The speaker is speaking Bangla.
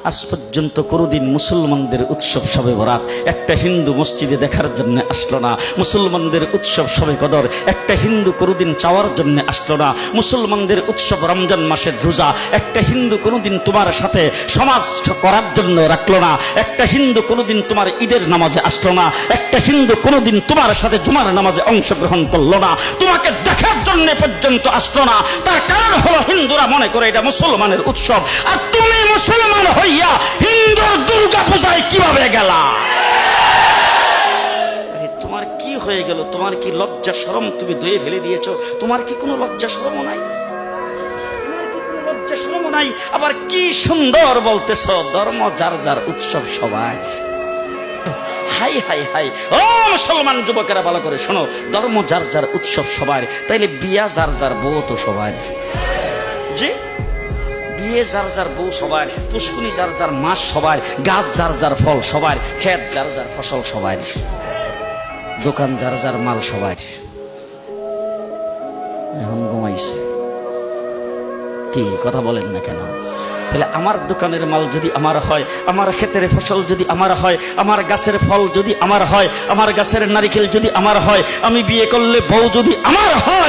আজ পর্যন্ত কোনোদিন মুসলমানদের উৎসব শবে বরাত একটা হিন্দু মসজিদে দেখার জন্য আসলো না, মুসলমানদের উৎসব শবে কদর একটা হিন্দু কোনোদিন চাওয়ার জন্য আসলো না, মুসলমানদের উৎসব রমজান মাসের রোজা একটা হিন্দু কোনোদিন তোমার সাথে সমাজ করার জন্য রাখলো না, একটা হিন্দু কোনোদিন তোমার ঈদের নামাজে আসলো না, একটা হিন্দু কোনোদিন তোমার সাথে জুমার নামাজে অংশগ্রহণ করলো না, তোমাকে দেখার জন্য পর্যন্ত আসলো না। তার কারণ হলো হিন্দুরা মনে করে এটা মুসলমানের উৎসব, আর তুমি মুসলমান হইয়া হিন্দুর দুর্গা পূজায় কিভাবে গেলা? তোমার কি হয়ে গেল? তোমার কি লজ্জা শরম তুমি ধুয়ে ফেলে দিয়েছো? তোমার কি কোনো লজ্জা শরমও নাই? লজ্জা শরমও নাই। আবার কি সুন্দর বলতেছ, ধর্ম যার যার উৎসব সবাই। হাই হাই হাই, ও মুসলমান যুবকেরা ভালো করে শোনো, ধর্ম যার যার উৎসব সবার, তাইলে বিয়া যার যার বউ তো সবার। জি, বিয়ে যার যার বউ সবার, পুষ্কুনি যার যার মাস সবার, গাছ যার যার ফল সবার, ক্ষেত যার যার ফসল সবার, দোকান যার যার মাল সবার। এখন ঘুমাইছে কি কথা বলেন না কেন? তাহলে আমার দোকানের মাল যদি আমার হয়, আমার ক্ষেতের ফসল যদি আমার হয়, আমার গাছের ফল যদি আমার হয়, আমার গাছের নারিকেল যদি আমার হয়, আমি বিয়ে করলে বউ যদি আমার হয়,